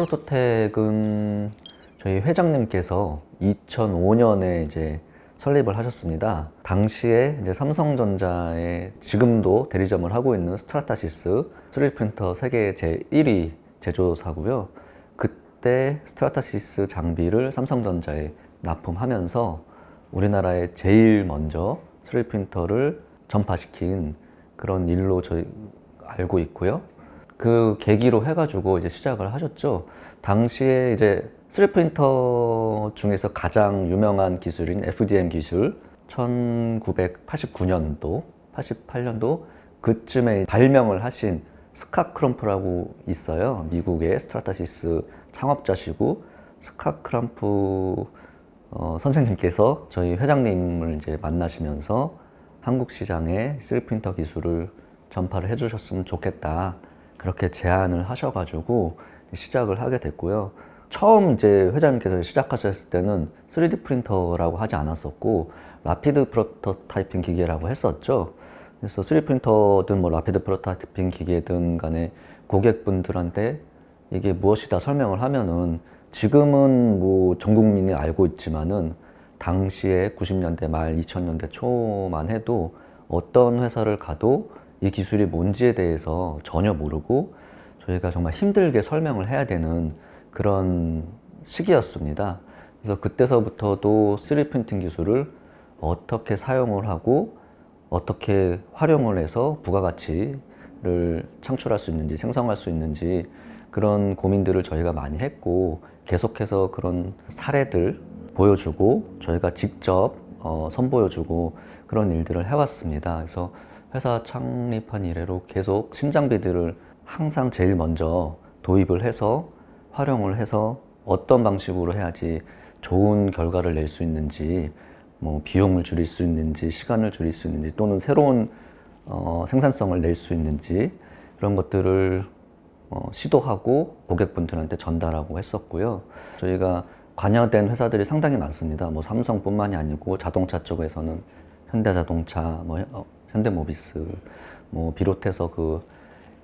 프로토텍은 저희 회장님께서 2005년에 이제 설립을 하셨습니다. 당시에 이제 삼성전자의 지금도 대리점을 하고 있는 스트라타시스 3D 프린터 세계 제1위 제조사고요. 그때 스트라타시스 장비를 삼성전자에 납품하면서 우리나라에 제일 먼저 3D 프린터를 전파시킨 그런 일로 저희 알고 있고요. 그 계기로 해가지고 이제 시작을 하셨죠. 당시에 이제 3D 프린터 중에서 가장 유명한 기술인 FDM 기술 1989년도, 88년도 그쯤에 발명을 하신 스캇 크럼프라고 있어요. 미국의 스트라타시스 창업자시고 스캇 크럼프 선생님께서 저희 회장님을 이제 만나시면서 한국 시장에 3D 프린터 기술을 전파를 해주셨으면 좋겠다. 그렇게 제안을 하셔가지고 시작을 하게 됐고요. 처음 이제 회장님께서 시작하셨을 때는 3D 프린터라고 하지 않았었고 라피드 프로토타이핑 기계라고 했었죠. 그래서 3D 프린터든 뭐 라피드 프로토타이핑 기계든 간에 고객분들한테 이게 무엇이다 설명을 하면은 지금은 뭐 전 국민이 알고 있지만은 당시에 90년대 말 2000년대 초만 해도 어떤 회사를 가도 이 기술이 뭔지에 대해서 전혀 모르고 저희가 정말 힘들게 설명을 해야 되는 그런 시기였습니다. 그래서 그때서부터도 3D 프린팅 기술을 어떻게 사용을 하고 어떻게 활용을 해서 부가가치를 창출할 수 있는지 생성할 수 있는지 그런 고민들을 저희가 많이 했고 계속해서 그런 사례들 보여주고 저희가 직접 선보여주고 그런 일들을 해왔습니다. 그래서 회사 창립한 이래로 계속 신장비들을 항상 제일 먼저 도입을 해서 활용을 해서 어떤 방식으로 해야지 좋은 결과를 낼 수 있는지 뭐 비용을 줄일 수 있는지 시간을 줄일 수 있는지 또는 새로운 생산성을 낼 수 있는지 그런 것들을 시도하고 고객분들한테 전달하고 했었고요. 저희가 관여된 회사들이 상당히 많습니다. 뭐 삼성뿐만이 아니고 자동차 쪽에서는 현대자동차, 뭐 현대모비스, 뭐 비롯해서 그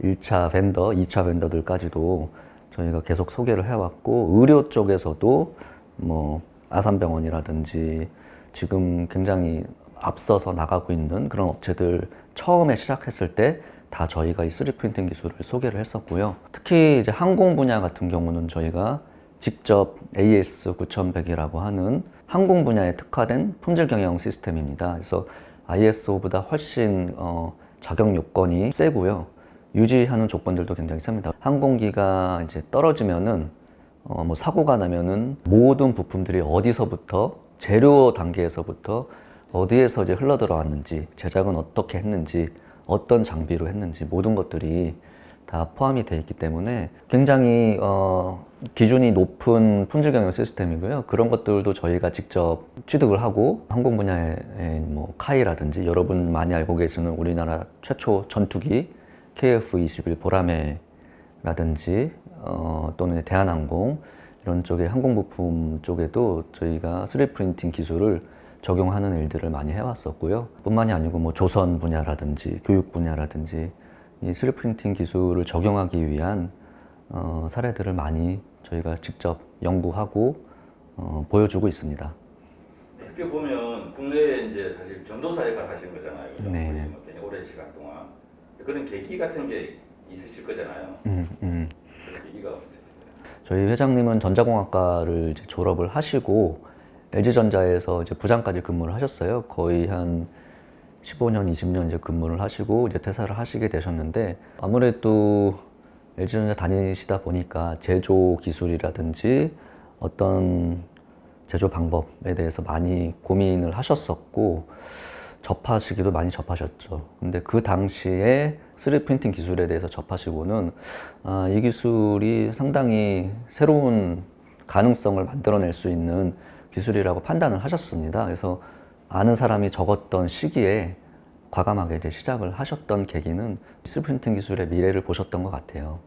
1차 벤더, 2차 벤더들까지도 저희가 계속 소개를 해왔고 의료 쪽에서도 뭐 아산병원이라든지 지금 굉장히 앞서서 나가고 있는 그런 업체들 처음에 시작했을 때 다 저희가 이 3D 프린팅 기술을 소개를 했었고요. 특히 이제 항공 분야 같은 경우는 저희가 직접 AS9100이라고 하는 항공 분야에 특화된 품질 경영 시스템입니다. 그래서 ISO보다 훨씬 자격 요건이 세고요. 유지하는 조건들도 굉장히 셉니다. 항공기가 이제 떨어지면은 뭐 사고가 나면은 모든 부품들이 어디서부터 재료 단계에서부터 어디에서 이제 흘러 들어왔는지 제작은 어떻게 했는지 어떤 장비로 했는지 모든 것들이 다 포함이 되어 있기 때문에 굉장히 기준이 높은 품질 경영 시스템이고요. 그런 것들도 저희가 직접 취득을 하고 항공 분야의 뭐 카이라든지 여러분 많이 알고 계시는 우리나라 최초 전투기 KF-21 보라매라든지 또는 대한항공 이런 쪽의 항공 부품 쪽에도 저희가 3D 프린팅 기술을 적용하는 일들을 많이 해왔었고요. 뿐만이 아니고 뭐 조선 분야라든지 교육 분야라든지 이 3D 프린팅 기술을 적용하기 위한 사례들을 많이 저희가 직접 연구하고 보여주고 있습니다. 어떻게 보면 국내에 이제 사실 전도사 역할 하시는 거잖아요. 그죠? 네. 굉장히 오랜 시간 동안 그런 계기 같은 게 있으실 거잖아요. 계기가 없으실까요? 저희 회장님은 전자공학과를 이제 졸업을 하시고 LG전자에서 이제 부장까지 근무를 하셨어요. 거의 한 15년, 20년 이제 근무를 하시고 이제 퇴사를 하시게 되셨는데 아무래도 LG전자 다니시다 보니까 제조 기술이라든지 어떤 제조 방법에 대해서 많이 고민을 하셨었고 접하시기도 많이 접하셨죠. 근데 그 당시에 3D 프린팅 기술에 대해서 접하시고는 이 기술이 상당히 새로운 가능성을 만들어낼 수 있는 기술이라고 판단을 하셨습니다. 그래서 아는 사람이 적었던 시기에 과감하게 이제 시작을 하셨던 계기는 3D 프린팅 기술의 미래를 보셨던 것 같아요.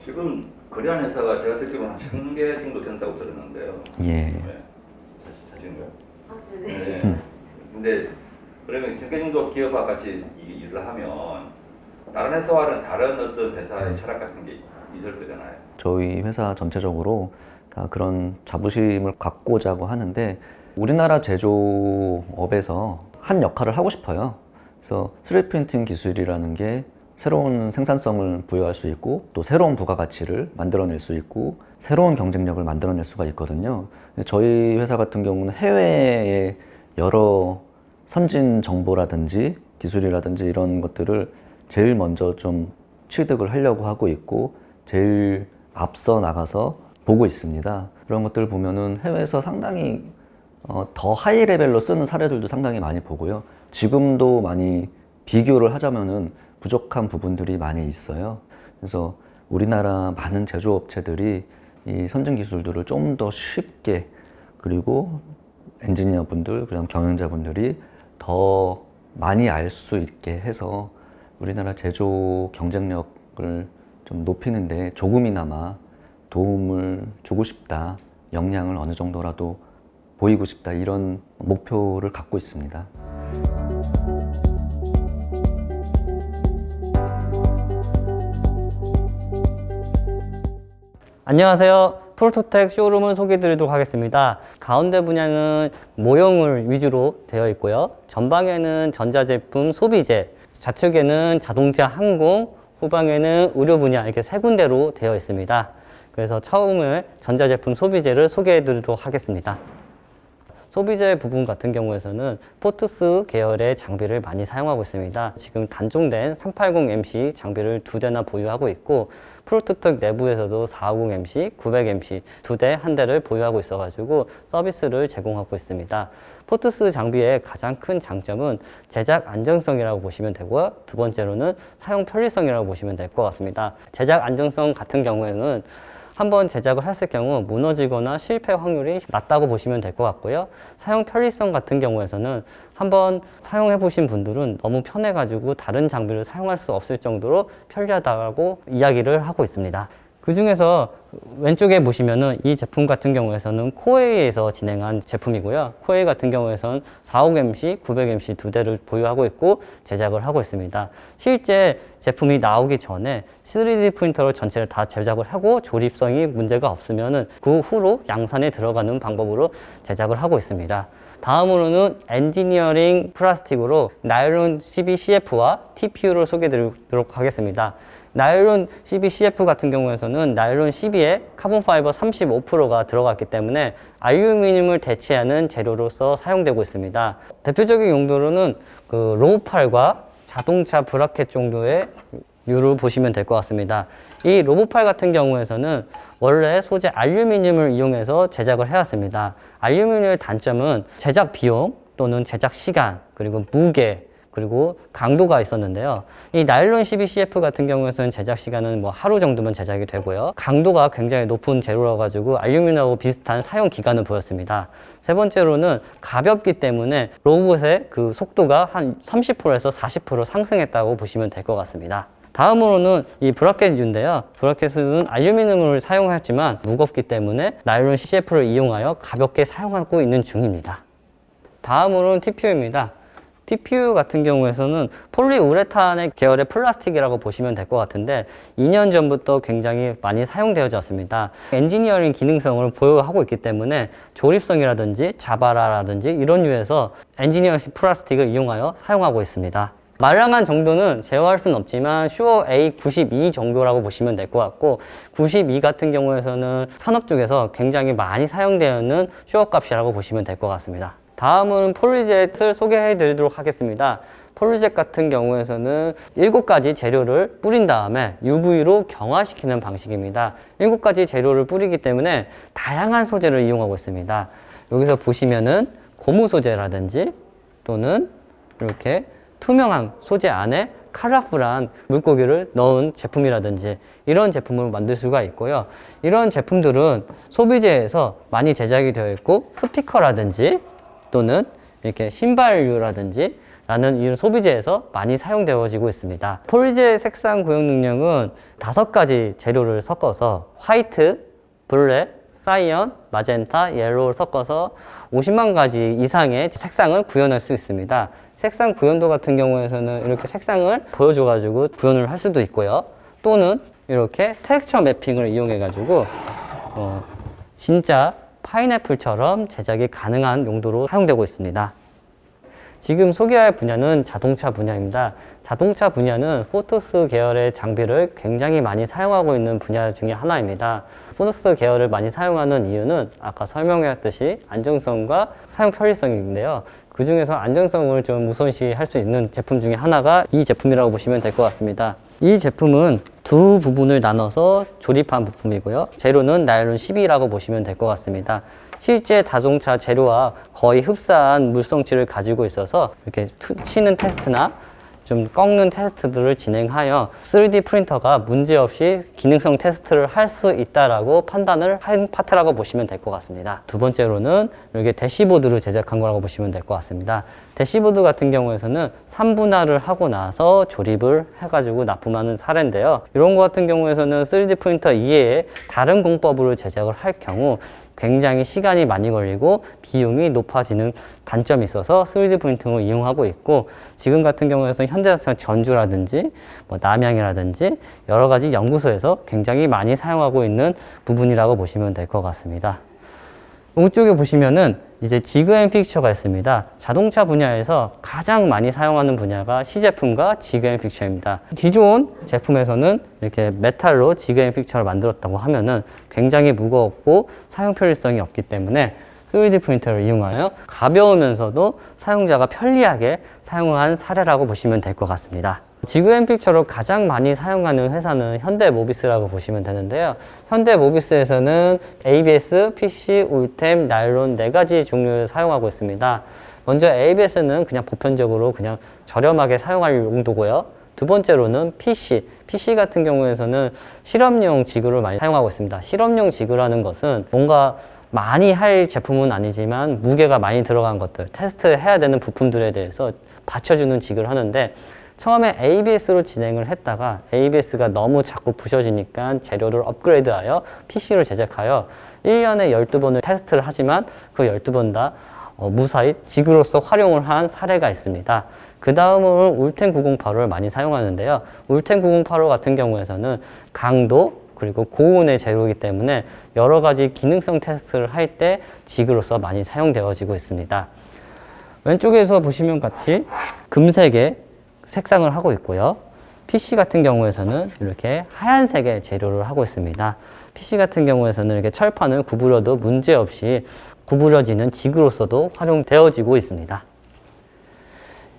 지금 거래한 회사가 제가 듣기로는 한 1000개 정도 된다고 들었는데요. 예. 네. 사실인가요? 네. 근데 그러면 1000개 정도 기업과 같이 일을 하면 다른 회사와는 다른 어떤 회사의 철학 같은 게 있을 거잖아요. 저희 회사 전체적으로 다 그런 자부심을 갖고자고 하는데 우리나라 제조업에서 한 역할을 하고 싶어요. 그래서 3D 프린팅 기술이라는 게 새로운 생산성을 부여할 수 있고 또 새로운 부가가치를 만들어낼 수 있고 새로운 경쟁력을 만들어낼 수가 있거든요. 근데 저희 회사 같은 경우는 해외의 여러 선진 정보라든지 기술이라든지 이런 것들을 제일 먼저 좀 취득을 하려고 하고 있고 제일 앞서 나가서 보고 있습니다. 그런 것들을 보면은 해외에서 상당히 더 하이 레벨로 쓰는 사례들도 상당히 많이 보고요. 지금도 많이 비교를 하자면은 부족한 부분들이 많이 있어요. 그래서 우리나라 많은 제조업체들이 이 선진 기술들을 좀 더 쉽게 그리고 엔지니어 분들, 그다음 경영자 분들이 더 많이 알 수 있게 해서 우리나라 제조 경쟁력을 좀 높이는데 조금이나마 도움을 주고 싶다, 역량을 어느 정도라도 보이고 싶다, 이런 목표를 갖고 있습니다. 안녕하세요. 프로토텍 쇼룸을 소개해드리도록 하겠습니다. 가운데 분야는 모형을 위주로 되어 있고요. 전방에는 전자제품, 소비재, 좌측에는 자동차, 항공, 후방에는 의료 분야, 이렇게 세 군데로 되어 있습니다. 그래서 처음에 전자제품, 소비재를 소개해드리도록 하겠습니다. 소비재 부분 같은 경우에서는 포투스 계열의 장비를 많이 사용하고 있습니다. 지금 단종된 380MC 장비를 2대나 보유하고 있고 프로토텍 내부에서도 450MC, 900MC 2대, 1대를 보유하고 있어가지고 서비스를 제공하고 있습니다. 포투스 장비의 가장 큰 장점은 제작 안정성이라고 보시면 되고요. 두 번째로는 사용 편리성이라고 보시면 될 것 같습니다. 제작 안정성 같은 경우에는 한번 제작을 했을 경우 무너지거나 실패 확률이 낮다고 보시면 될 것 같고요. 사용 편리성 같은 경우에서는 한번 사용해 보신 분들은 너무 편해가지고 다른 장비를 사용할 수 없을 정도로 편리하다고 이야기를 하고 있습니다. 그 중에서 왼쪽에 보시면은 이 제품 같은 경우에서는 코웨이에서 진행한 제품이고요. 코웨이 같은 경우에서는 450MC, 900MC 2대를 보유하고 있고 제작을 하고 있습니다. 실제 제품이 나오기 전에 3D 프린터로 전체를 다 제작을 하고 조립성이 문제가 없으면은 그 후로 양산에 들어가는 방법으로 제작을 하고 있습니다. 다음으로는 엔지니어링 플라스틱으로 나일론 CBCF와 TPU를 소개해드리도록 하겠습니다. 나일론 CBCF 같은 경우에서는 나일론 CB에 카본 파이버 35%가 들어갔기 때문에 알루미늄을 대체하는 재료로서 사용되고 있습니다. 대표적인 용도로는 그 로봇팔과 자동차 브라켓 정도의 류를 보시면 될 것 같습니다. 이 로봇팔 같은 경우에서는 원래 소재 알루미늄을 이용해서 제작을 해왔습니다. 알루미늄의 단점은 제작 비용 또는 제작 시간, 그리고 무게, 그리고 강도가 있었는데요. 이 나일론 CBCF 같은 경우에는 제작 시간은 뭐 하루 정도면 제작이 되고요. 강도가 굉장히 높은 재료라 가지고 알루미늄하고 비슷한 사용 기간을 보였습니다. 세 번째로는 가볍기 때문에 로봇의 그 속도가 한 30%에서 40% 상승했다고 보시면 될 것 같습니다. 다음으로는 이 브라켓류인데요. 브라켓은 알루미늄을 사용했지만 무겁기 때문에 나일론 CCF를 이용하여 가볍게 사용하고 있는 중입니다. 다음으로는 TPU입니다. TPU 같은 경우에서는 폴리우레탄의 계열의 플라스틱이라고 보시면 될 것 같은데 2년 전부터 굉장히 많이 사용되어졌습니다. 엔지니어링 기능성을 보유하고 있기 때문에 조립성이라든지 자바라라든지 이런 류에서 엔지니어링 플라스틱을 이용하여 사용하고 있습니다. 말랑한 정도는 제어할 수는 없지만 슈어 A92 정도라고 보시면 될 것 같고 92 같은 경우에서는 산업 쪽에서 굉장히 많이 사용되어 있는 슈어 값이라고 보시면 될 것 같습니다. 다음은 폴리젯을 소개해 드리도록 하겠습니다. 폴리젯 같은 경우에서는 7가지 재료를 뿌린 다음에 UV로 경화시키는 방식입니다. 7가지 재료를 뿌리기 때문에 다양한 소재를 이용하고 있습니다. 여기서 보시면은 고무 소재라든지 또는 이렇게 투명한 소재 안에 컬러풀한 물고기를 넣은 제품이라든지 이런 제품을 만들 수가 있고요. 이런 제품들은 소비재에서 많이 제작이 되어 있고 스피커라든지 또는 이렇게 신발류라든지 라는 이런 소비재에서 많이 사용되어지고 있습니다. 폴리젯 색상 구형 능력은 5가지 재료를 섞어서 화이트, 블랙, 사이언, 마젠타, 옐로우를 섞어서 50만 가지 이상의 색상을 구현할 수 있습니다. 색상 구현도 같은 경우에서는 이렇게 색상을 보여줘가지고 구현을 할 수도 있고요. 또는 이렇게 텍스처 매핑을 이용해 가지고 진짜 파인애플처럼 제작이 가능한 용도로 사용되고 있습니다. 지금 소개할 분야는 자동차 분야입니다. 자동차 분야는 포토스 계열의 장비를 굉장히 많이 사용하고 있는 분야 중에 하나입니다. 포토스 계열을 많이 사용하는 이유는 아까 설명했듯이 안정성과 사용 편리성인데요. 그 중에서 안정성을 좀 우선시할 수 있는 제품 중에 하나가 이 제품이라고 보시면 될 것 같습니다. 이 제품은 두 부분을 나눠서 조립한 부품이고요. 재료는 나일론 12라고 보시면 될 것 같습니다. 실제 자동차 재료와 거의 흡사한 물성치를 가지고 있어서 이렇게 치는 테스트나 좀 꺾는 테스트들을 진행하여 3D 프린터가 문제없이 기능성 테스트를 할 수 있다라고 판단을 한 파트라고 보시면 될 것 같습니다. 두 번째로는 이렇게 대시보드를 제작한 거라고 보시면 될 것 같습니다. 대시보드 같은 경우에서는 3분할을 하고 나서 조립을 해가지고 납품하는 사례인데요. 이런 거 같은 경우에서는 3D 프린터 이외에 다른 공법으로 제작을 할 경우 굉장히 시간이 많이 걸리고 비용이 높아지는 단점이 있어서 3D 프린팅을 이용하고 있고, 지금 같은 경우에는 현대자동차 전주라든지 남양이라든지 여러 가지 연구소에서 굉장히 많이 사용하고 있는 부분이라고 보시면 될 것 같습니다. 이쪽에 보시면은 이제 지그 앤 픽처가 있습니다. 자동차 분야에서 가장 많이 사용하는 분야가 시제품과 지그 앤 픽처입니다. 기존 제품에서는 이렇게 메탈로 지그 앤 픽처를 만들었다고 하면은 굉장히 무겁고 사용 편리성이 없기 때문에 3D 프린터를 이용하여 가벼우면서도 사용자가 편리하게 사용한 사례라고 보시면 될 것 같습니다. 지그 앤 픽처로 가장 많이 사용하는 회사는 현대모비스라고 보시면 되는데요. 현대모비스에서는 ABS, PC, 울템, 나일론 4가지 종류를 사용하고 있습니다. 먼저 ABS는 그냥 보편적으로 그냥 저렴하게 사용할 용도고요. 두 번째로는 PC 같은 경우에서는 실험용 지그를 많이 사용하고 있습니다. 실험용 지그라는 것은 뭔가 많이 할 제품은 아니지만 무게가 많이 들어간 것들, 테스트해야 되는 부품들에 대해서 받쳐주는 지그를 하는데, 처음에 ABS로 진행을 했다가 ABS가 너무 자꾸 부셔지니까 재료를 업그레이드하여 PC를 제작하여 1년에 12번을 테스트를 하지만 그 12번 다 무사히 지그로서 활용을 한 사례가 있습니다. 그 다음으로는 울텐 908을 많이 사용하는데요. 울텐 908 같은 경우에서는 강도 그리고 고온의 재료이기 때문에 여러 가지 기능성 테스트를 할 때 지그로서 많이 사용되어지고 있습니다. 왼쪽에서 보시면 같이 금색의 색상을 하고 있고요. PC 같은 경우에서는 이렇게 하얀색의 재료를 하고 있습니다. PC 같은 경우에서는 이렇게 철판을 구부려도 문제없이 구부려지는 지그로서도 활용되어지고 있습니다.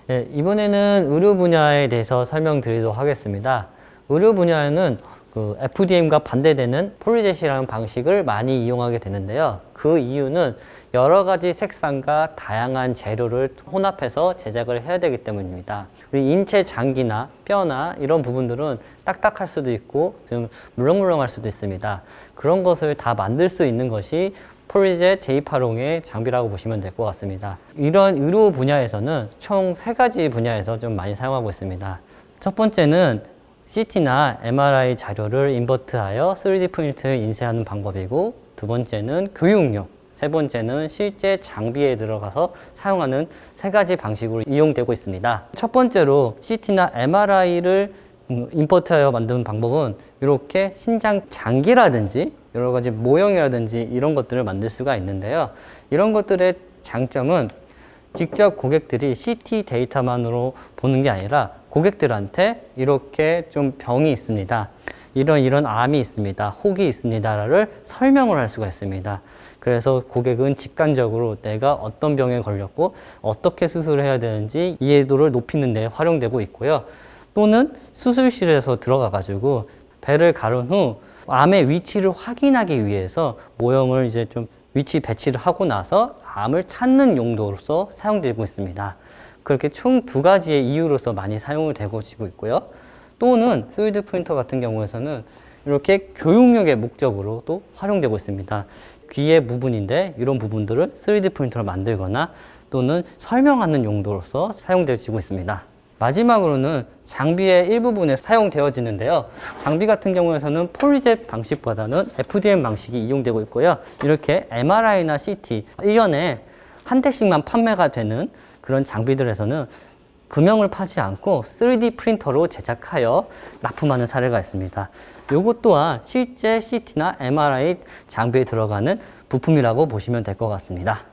네, 이번에는 의료 분야에 대해서 설명드리도록 하겠습니다. 의료 분야에는 FDM과 반대되는 폴리젯이라는 방식을 많이 이용하게 되는데요. 그 이유는 여러 가지 색상과 다양한 재료를 혼합해서 제작을 해야 되기 때문입니다. 우리 인체 장기나 뼈나 이런 부분들은 딱딱할 수도 있고 좀 물렁물렁할 수도 있습니다. 그런 것을 다 만들 수 있는 것이 폴리젯 J8홍의 장비라고 보시면 될 것 같습니다. 이런 의료 분야에서는 총 3가지 분야에서 좀 많이 사용하고 있습니다. 첫 번째는 CT나 MRI 자료를 인버트하여 3D 프린트를 인쇄하는 방법이고, 두 번째는 교육용, 세 번째는 실제 장비에 들어가서 사용하는 3가지 방식으로 이용되고 있습니다. 첫 번째로 CT나 MRI를 인버트하여 만드는 방법은 이렇게 신장 장기라든지 여러 가지 모형이라든지 이런 것들을 만들 수가 있는데요. 이런 것들의 장점은 직접 고객들이 CT 데이터만으로 보는 게 아니라 고객들한테 이렇게 좀 병이 있습니다, 이런 암이 있습니다, 혹이 있습니다를 설명을 할 수가 있습니다. 그래서 고객은 직관적으로 내가 어떤 병에 걸렸고 어떻게 수술을 해야 되는지 이해도를 높이는 데 활용되고 있고요. 또는 수술실에서 들어가 가지고 배를 가른 후 암의 위치를 확인하기 위해서 모형을 이제 좀 위치 배치를 하고 나서 암을 찾는 용도로서 사용되고 있습니다. 그렇게 총 2가지의 이유로서 많이 사용을 되고 있고요. 또는 3D 프린터 같은 경우에서는 이렇게 교육용의 목적으로도 활용되고 있습니다. 귀의 부분인데 이런 부분들을 3D 프린터로 만들거나 또는 설명하는 용도로서 사용되고 있습니다. 마지막으로는 장비의 일부분에 사용되어지는데요. 장비 같은 경우에서는 폴리젯 방식보다는 FDM 방식이 이용되고 있고요. 이렇게 MRI나 CT 1년에 한 대씩만 판매가 되는 그런 장비들에서는 금형을 파지 않고 3D 프린터로 제작하여 납품하는 사례가 있습니다. 요것 또한 실제 CT나 MRI 장비에 들어가는 부품이라고 보시면 될 것 같습니다.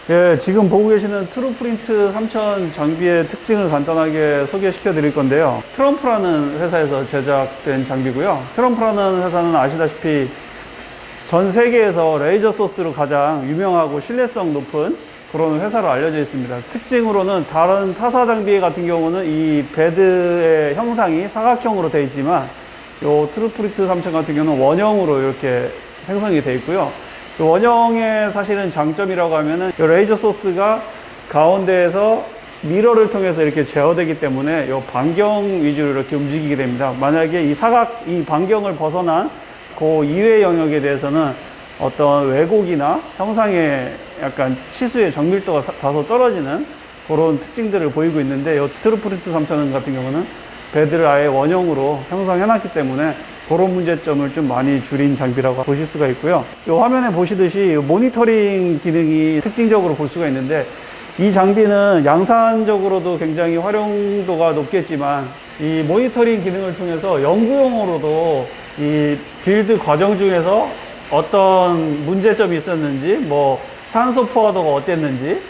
예, 지금 보고 계시는 트루프린트 3000 장비의 특징을 간단하게 소개시켜 드릴 건데요. 트럼프라는 회사에서 제작된 장비고요. 트럼프라는 회사는 아시다시피 전 세계에서 레이저 소스로 가장 유명하고 신뢰성 높은 그런 회사로 알려져 있습니다. 특징으로는 다른 타사 장비 같은 경우는 이 베드의 형상이 사각형으로 되어 있지만 이 트루프린트 3000 같은 경우는 원형으로 이렇게 생성이 되어 있고요. 원형의 사실은 장점이라고 하면은 이 레이저 소스가 가운데에서 미러를 통해서 이렇게 제어되기 때문에 이 반경 위주로 이렇게 움직이게 됩니다. 만약에 이 반경을 벗어난 그 이외의 영역에 대해서는 어떤 왜곡이나 형상의 약간 치수의 정밀도가 다소 떨어지는 그런 특징들을 보이고 있는데 이 트루프린트 3000 같은 경우는 베드를 아예 원형으로 형성해놨기 때문에 그런 문제점을 좀 많이 줄인 장비라고 보실 수가 있고요. 이 화면에 보시듯이 모니터링 기능이 특징적으로 볼 수가 있는데 이 장비는 양산적으로도 굉장히 활용도가 높겠지만 이 모니터링 기능을 통해서 연구용으로도 이 빌드 과정 중에서 어떤 문제점이 있었는지 뭐 산소 포화도가 어땠는지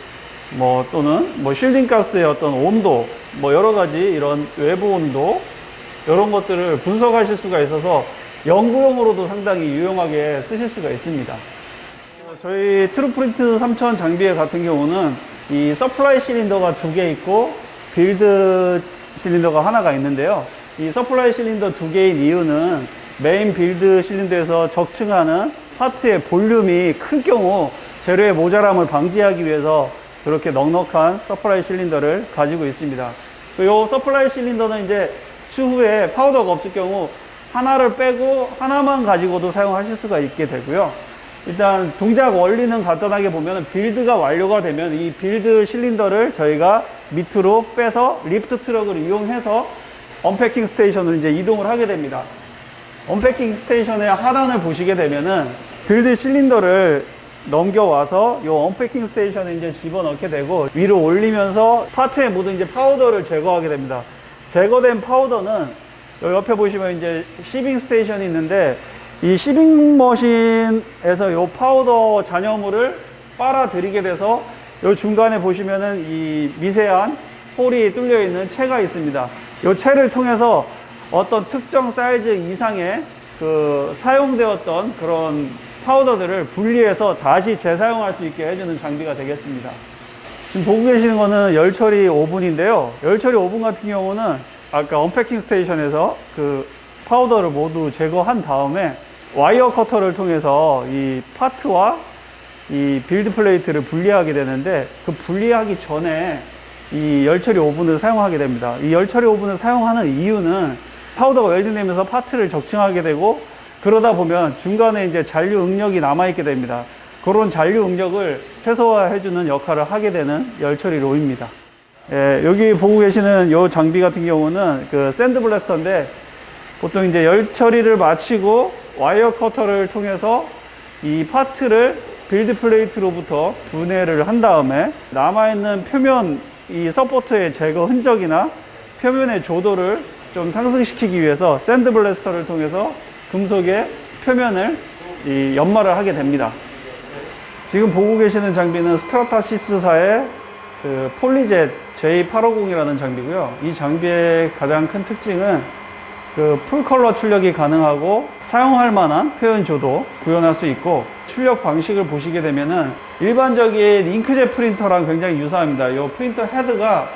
뭐 또는 뭐 쉴딩 가스의 어떤 온도 뭐 여러 가지 이런 외부 온도 이런 것들을 분석하실 수가 있어서 연구용으로도 상당히 유용하게 쓰실 수가 있습니다. 저희 트루프린트 3000 장비 같은 경우는 이 서플라이 실린더가 2개 있고 빌드 실린더가 하나가 있는데요. 이 서플라이 실린더 2개인 이유는 메인 빌드 실린더에서 적층하는 파트의 볼륨이 클 경우 재료의 모자람을 방지하기 위해서 그렇게 넉넉한 서플라이 실린더를 가지고 있습니다. 이 서플라이 실린더는 이제 추후에 파우더가 없을 경우 하나를 빼고 하나만 가지고도 사용하실 수가 있게 되고요. 일단 동작 원리는 간단하게 보면 빌드가 완료가 되면 이 빌드 실린더를 저희가 밑으로 빼서 리프트 트럭을 이용해서 언패킹 스테이션으로 이제 이동을 하게 됩니다. 언패킹 스테이션의 하단을 보시게 되면은 빌드 실린더를 넘겨와서 이 언패킹 스테이션에 이제 집어넣게 되고 위로 올리면서 파트에 묻은 이제 파우더를 제거하게 됩니다. 제거된 파우더는 여기 옆에 보시면 이제 시빙 스테이션이 있는데 이 시빙 머신에서 이 파우더 잔여물을 빨아들이게 돼서 이 중간에 보시면은 이 미세한 홀이 뚫려 있는 채가 있습니다. 이 채를 통해서 어떤 특정 사이즈 이상의 그 사용되었던 그런 파우더들을 분리해서 다시 재사용할 수 있게 해주는 장비가 되겠습니다. 지금 보고 계시는 거는 열처리 오븐인데요. 열처리 오븐 같은 경우는 아까 언패킹 스테이션에서 그 파우더를 모두 제거한 다음에 와이어 커터를 통해서 이 파트와 이 빌드 플레이트를 분리하게 되는데 그 분리하기 전에 이 열처리 오븐을 사용하게 됩니다. 이 열처리 오븐을 사용하는 이유는 파우더가 웰딩되면서 파트를 적층하게 되고 그러다 보면 중간에 이제 잔류 응력이 남아있게 됩니다. 그런 잔류 응력을 최소화해주는 역할을 하게 되는 열처리 로입니다. 예, 여기 보고 계시는 이 장비 같은 경우는 그 샌드 블래스터인데 보통 이제 열 처리를 마치고 와이어 커터를 통해서 이 파트를 빌드 플레이트로부터 분해를 한 다음에 남아있는 표면 이 서포터의 제거 흔적이나 표면의 조도를 좀 상승시키기 위해서 샌드 블래스터를 통해서 금속의 표면을 이 연마를 하게 됩니다. 지금 보고 계시는 장비는 스트라타시스사의 그 폴리젯 J850이라는 장비고요. 이 장비의 가장 큰 특징은 그 풀컬러 출력이 가능하고 사용할 만한 표현 조도 구현할 수 있고 출력 방식을 보시게 되면은 일반적인 잉크젯 프린터랑 굉장히 유사합니다. 이 프린터 헤드가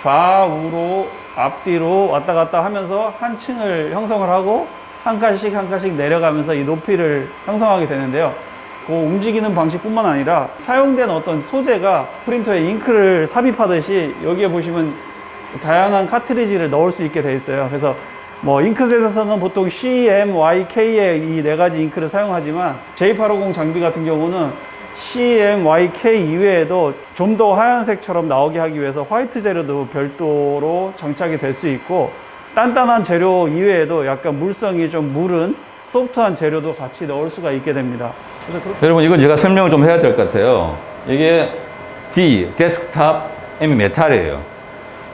좌우로 앞뒤로 왔다 갔다 하면서 한 층을 형성을 하고 한 칸씩 한 칸씩 내려가면서 이 높이를 형성하게 되는데요. 그 움직이는 방식뿐만 아니라 사용된 어떤 소재가 프린터에 잉크를 삽입하듯이 여기에 보시면 다양한 카트리지를 넣을 수 있게 되어 있어요. 그래서 뭐 잉크젯에서는 보통 CM, YK의 이 네 가지 잉크를 사용하지만 J850 장비 같은 경우는 CM, YK 이외에도 좀 더 하얀색처럼 나오게 하기 위해서 화이트 재료도 별도로 장착이 될 수 있고 단단한 재료 이외에도 약간 물성이 좀 무른 소프트한 재료도 같이 넣을 수가 있게 됩니다. 그래서 여러분 이건 제가 설명을 좀 해야 될 것 같아요. 이게 D, 데스크탑 M 메탈이에요.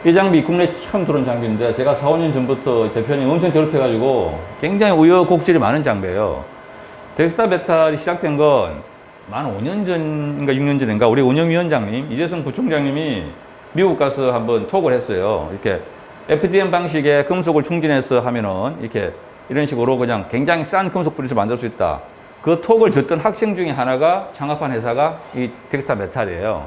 이 장비 국내에 처음 들어온 장비인데 제가 4, 5년 전부터 대표님 엄청 괴롭혀가지고 굉장히 우여곡절이 많은 장비예요. 데스크탑 메탈이 시작된 건 만 5년 전인가 6년 전인가 우리 운영위원장님 이재성 부총장님이 미국 가서 한번 톡을 했어요. 이렇게 FDM 방식의 금속을 충전해서 하면은 이렇게 이런 식으로 그냥 굉장히 싼 금속 프린트를 만들 수 있다. 그 톡을 듣던 학생 중에 하나가 창업한 회사가 이 데스크탑 메탈이에요.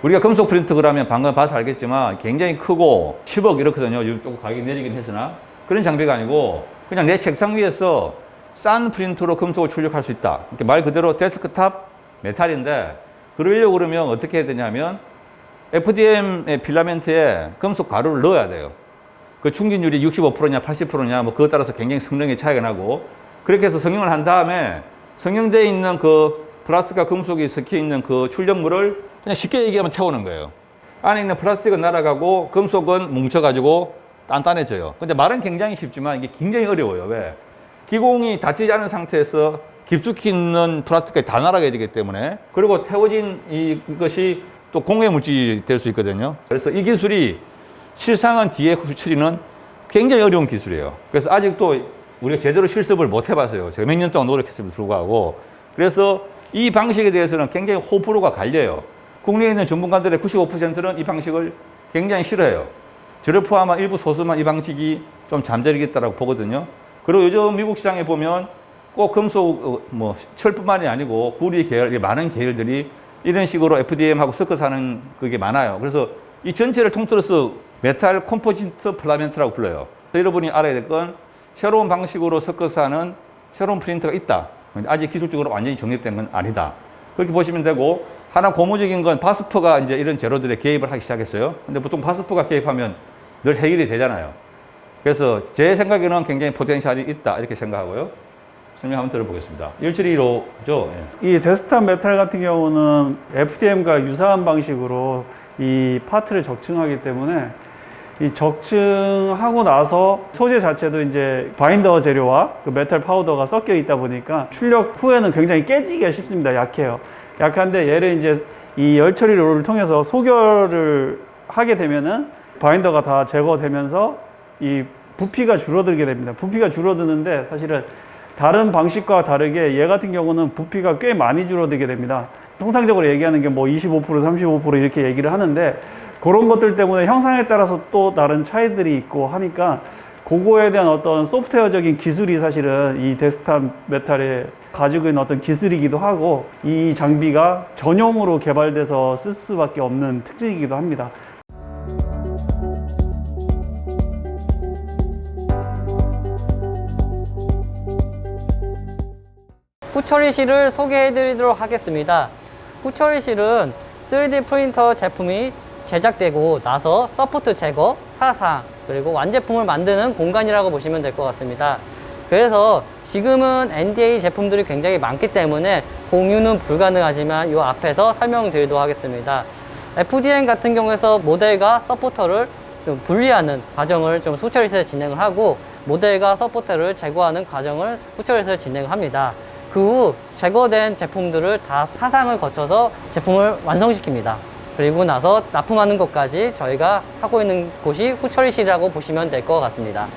우리가 금속 프린트 그러면 방금 봐서 알겠지만 굉장히 크고 10억 이렇거든요. 요즘 조금 가격이 내리긴 했으나 그런 장비가 아니고 그냥 내 책상 위에서 싼 프린트로 금속을 출력할 수 있다. 이렇게 말 그대로 데스크탑 메탈인데 그러려고 그러면 어떻게 해야 되냐면 FDM의 필라멘트에 금속 가루를 넣어야 돼요. 그 충진율이 65%냐 80%냐 뭐 그것 따라서 굉장히 성능의 차이가 나고 그렇게 해서 성형을 한 다음에 성형되어 있는 그 플라스틱과 금속이 섞여 있는 그 출력물을 그냥 쉽게 얘기하면 태우는 거예요. 안에 있는 플라스틱은 날아가고 금속은 뭉쳐가지고 단단해져요. 근데 말은 굉장히 쉽지만 이게 굉장히 어려워요. 왜? 기공이 닫히지 않은 상태에서 깊숙이 있는 플라스틱이 다 날아가야 되기 때문에 그리고 태워진 이것이 또 공해 물질이 될 수 있거든요. 그래서 이 기술이 실상은 뒤에 처리는 굉장히 어려운 기술이에요. 그래서 아직도 우리가 제대로 실습을 못 해봤어요. 제가 몇 년 동안 노력했음에도 불구하고. 그래서 이 방식에 대해서는 굉장히 호불호가 갈려요. 국내에 있는 전문가들의 95%는 이 방식을 굉장히 싫어해요. 저를 포함한 일부 소수만 이 방식이 좀 잠재력있다고 보거든요. 그리고 요즘 미국 시장에 보면 꼭 금속, 철뿐만이 아니고 구리 계열, 많은 계열들이 이런 식으로 FDM하고 섞어서 하는 그게 많아요. 그래서 이 전체를 통틀어서 메탈 컴포지트 필라멘트라고 불러요. 여러분이 알아야 될 건 새로운 방식으로 섞어서 하는 새로운 프린터가 있다. 아직 기술적으로 완전히 정립된 건 아니다. 그렇게 보시면 되고, 하나 고무적인 건 바스프가 이제 이런 재료들에 개입을 하기 시작했어요. 근데 보통 바스프가 개입하면 늘 해결이 되잖아요. 그래서 제 생각에는 굉장히 포텐셜이 있다. 이렇게 생각하고요. 설명 한번 들어보겠습니다. 172호죠. 예. 이 데스크탑 메탈 같은 경우는 FDM과 유사한 방식으로 이 파트를 적층하기 때문에 이 적층하고 나서 소재 자체도 이제 바인더 재료와 그 메탈 파우더가 섞여 있다 보니까 출력 후에는 굉장히 깨지기가 쉽습니다. 약해요. 약한데 얘를 이제 이 열 처리를 통해서 소결을 하게 되면은 바인더가 다 제거되면서 이 부피가 줄어들게 됩니다. 부피가 줄어드는데 사실은 다른 방식과 다르게 얘 같은 경우는 부피가 꽤 많이 줄어들게 됩니다. 통상적으로 얘기하는 게 뭐 25%, 35% 이렇게 얘기를 하는데 그런 것들 때문에 형상에 따라서 또 다른 차이들이 있고 하니까 그거에 대한 어떤 소프트웨어적인 기술이 사실은 이 데스크탑 메탈에 가지고 있는 어떤 기술이기도 하고 이 장비가 전용으로 개발돼서 쓸 수밖에 없는 특징이기도 합니다. 후처리실을 소개해 드리도록 하겠습니다. 후처리실은 3D 프린터 제품이 제작되고 나서 서포트 제거, 사상, 그리고 완제품을 만드는 공간이라고 보시면 될 것 같습니다. 그래서 지금은 NDA 제품들이 굉장히 많기 때문에 공유는 불가능하지만 이 앞에서 설명드리도록 하겠습니다. FDM 같은 경우에서 모델과 서포터를 좀 분리하는 과정을 좀 후처리실에서 진행을 하고 모델과 서포터를 제거하는 과정을 후처리실에서 진행을 합니다. 그 후 제거된 제품들을 다 사상을 거쳐서 제품을 완성시킵니다. 그리고 나서 납품하는 것까지 저희가 하고 있는 곳이 후처리실이라고 보시면 될 것 같습니다.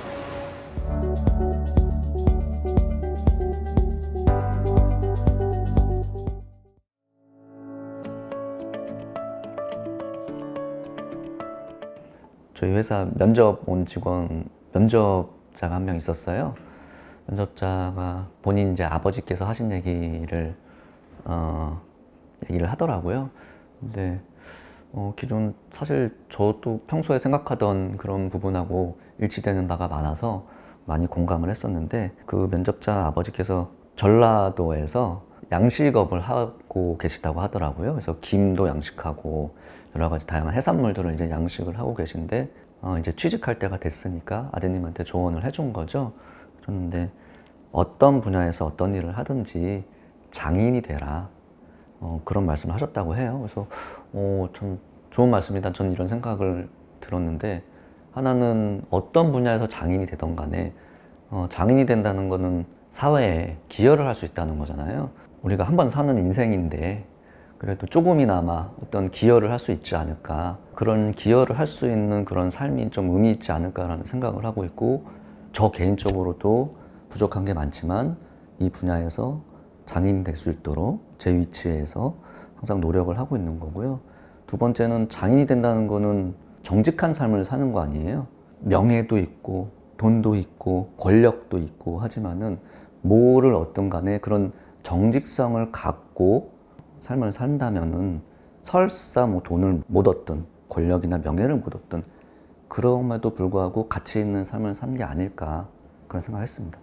저희 회사 면접 온 직원, 면접자가 한 명 있었어요. 면접자가 본인 이제 아버지께서 하신 얘기를 하더라고요. 근데 기존 사실 저도 평소에 생각하던 그런 부분하고 일치되는 바가 많아서 많이 공감을 했었는데 그 면접자 아버지께서 전라도에서 양식업을 하고 계시다고 하더라고요. 그래서 김도 양식하고 여러 가지 다양한 해산물들을 이제 양식을 하고 계신데 이제 취직할 때가 됐으니까 아드님한테 조언을 해준 거죠. 그런데 어떤 분야에서 어떤 일을 하든지 장인이 되라. 그런 말씀을 하셨다고 해요. 그래서 참 좋은 말씀이다. 저는 이런 생각을 들었는데 하나는 어떤 분야에서 장인이 되던 간에 장인이 된다는 거는 사회에 기여를 할 수 있다는 거잖아요. 우리가 한 번 사는 인생인데 그래도 조금이나마 어떤 기여를 할 수 있지 않을까, 그런 기여를 할 수 있는 그런 삶이 좀 의미 있지 않을까라는 생각을 하고 있고, 저 개인적으로도 부족한 게 많지만 이 분야에서 장인이 될 수 있도록 제 위치에서 항상 노력을 하고 있는 거고요. 두 번째는 장인이 된다는 거는 정직한 삶을 사는 거 아니에요. 명예도 있고 돈도 있고 권력도 있고 하지만은 뭐를 얻든 간에 그런 정직성을 갖고 삶을 산다면은 설사 뭐 돈을 못 얻든 권력이나 명예를 못 얻든 그럼에도 불구하고 가치 있는 삶을 사는 게 아닐까, 그런 생각을 했습니다.